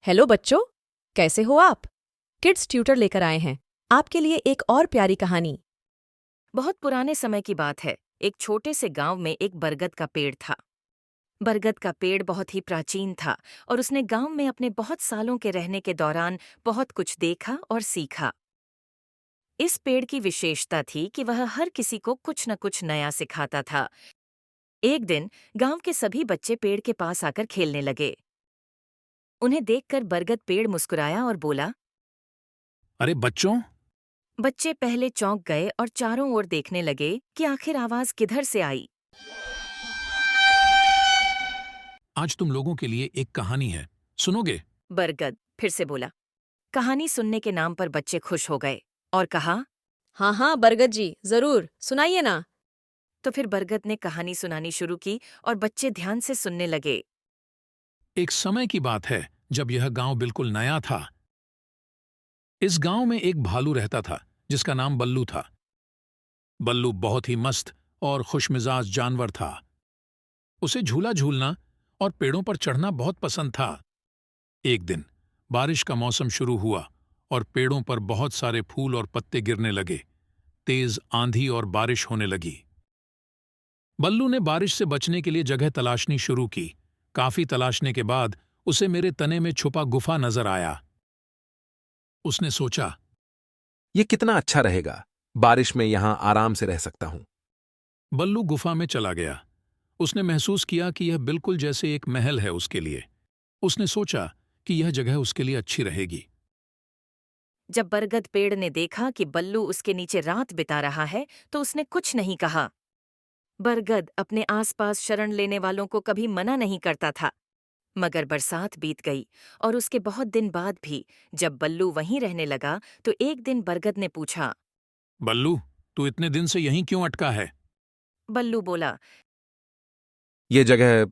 Hello बच्चों, कैसे हो आप? किड्स ट्यूटर लेकर आए हैं आपके लिए एक और प्यारी कहानी। बहुत पुराने समय की बात है। एक छोटे से गांव में एक बरगद का पेड़ था। बरगद का पेड़ बहुत ही प्राचीन था और उसने गांव में अपने बहुत सालों के रहने के दौरान बहुत कुछ देखा और सीखा। इस पेड़ की विशेषता थी कि वह हर किसी को कुछ न कुछ नया सिखाता था। एक दिन गांव के सभी बच्चे पेड़ के पास आकर खेलने लगे। उन्हें देखकर बरगद पेड़ मुस्कुराया और बोला। अरे बच्चों, बच्चे पहले चौंक गए और चारों ओर देखने लगे कि आखिर आवाज किधर से आई। आज तुम लोगों के लिए एक कहानी है, सुनोगे? बरगद फिर से बोला। कहानी सुनने के नाम पर बच्चे खुश हो गए और कहा। हाँ हाँ बरगद जी, जरूर सुनाइए ना। तो फिर बरगद ने कहानी सुनानी शुरू की और बच्चे ध्यान से सुनने लगे। एक समय की बात है जब यह गांव बिल्कुल नया था। इस गांव में एक भालू रहता था जिसका नाम बल्लू था। बल्लू बहुत ही मस्त और खुशमिजाज जानवर था। उसे झूला झूलना और पेड़ों पर चढ़ना बहुत पसंद था। एक दिन बारिश का मौसम शुरू हुआ और पेड़ों पर बहुत सारे फूल और पत्ते गिरने लगे। तेज आंधी और बारिश होने लगी। बल्लू ने बारिश से बचने के लिए जगह तलाशनी शुरू की। काफी तलाशने के बाद उसे मेरे तने में छुपा गुफा नजर आया। उसने सोचा, ये कितना अच्छा रहेगा। बारिश में यहां आराम से रह सकता हूं। बल्लू गुफा में चला गया। उसने महसूस किया कि यह बिल्कुल जैसे एक महल है उसके लिए। उसने सोचा कि यह जगह उसके लिए अच्छी रहेगी। जब बरगद पेड़ ने देखा कि बल्लू उसके नीचे रात बिता रहा है तो उसने कुछ नहीं कहा। बरगद अपने आसपास शरण लेने वालों को कभी मना नहीं करता था। मगर बरसात बीत गई और उसके बहुत दिन बाद भी जब बल्लू वहीं रहने लगा तो एक दिन बरगद ने पूछा। बल्लू, तू इतने दिन से यहीं क्यों अटका है? बल्लू बोला। ये जगह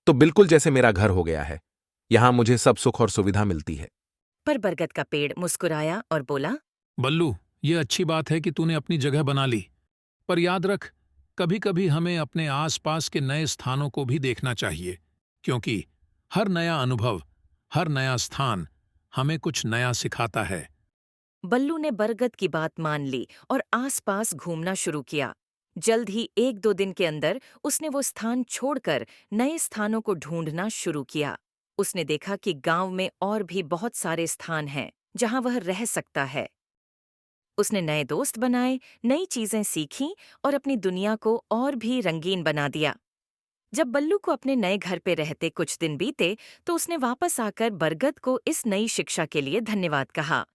तो बिल्कुल जैसे मेरा घर हो गया है। यहां मुझे सब सुख और सुविधा मिलती है। पर बरगद का पेड़ मुस्कुराया और बोला। बल्लू, यह अच्छी बात है कि तूने अपनी जगह बना ली, पर याद रख, कभी कभी हमें अपने आसपास के नए स्थानों को भी देखना चाहिए, क्योंकि हर नया अनुभव, हर नया स्थान हमें कुछ नया सिखाता है। बल्लू ने बरगद की बात मान ली और आसपास घूमना शुरू किया। जल्द ही एक दो दिन के अंदर उसने वो स्थान छोड़कर नए स्थानों को ढूंढना शुरू किया। उसने देखा कि गांव में और भी बहुत सारे स्थान हैं जहां वह रह सकता है। उसने नए दोस्त बनाए, नई चीजें सीखीं और अपनी दुनिया को और भी रंगीन बना दिया। जब बल्लू को अपने नए घर पे रहते कुछ दिन बीते तो उसने वापस आकर बरगद को इस नई शिक्षा के लिए धन्यवाद कहा।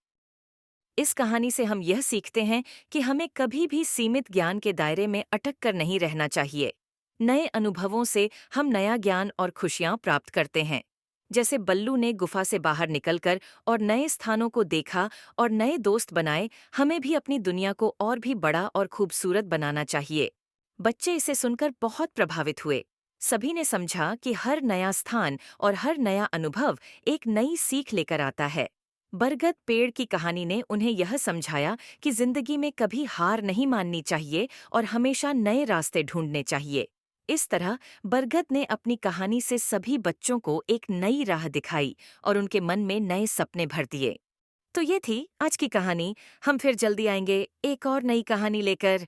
इस कहानी से हम यह सीखते हैं कि हमें कभी भी सीमित ज्ञान के दायरे में अटक कर नहीं रहना चाहिए। नए अनुभवों से हम नया ज्ञान और खुशियां प्राप्त करते हैं। जैसे बल्लू ने गुफा से बाहर निकलकर और नए स्थानों को देखा और नए दोस्त बनाए, हमें भी अपनी दुनिया को और भी बड़ा और खूबसूरत बनाना चाहिए। बच्चे इसे सुनकर बहुत प्रभावित हुए। सभी ने समझा कि हर नया स्थान और हर नया अनुभव एक नई सीख लेकर आता है। बरगद पेड़ की कहानी ने उन्हें यह समझाया कि जिंदगी में कभी हार नहीं माननी चाहिए और हमेशा नए रास्ते ढूंढने चाहिए। इस तरह बरगद ने अपनी कहानी से सभी बच्चों को एक नई राह दिखाई और उनके मन में नए सपने भर दिए। तो ये थी आज की कहानी। हम फिर जल्दी आएंगे एक और नई कहानी लेकर।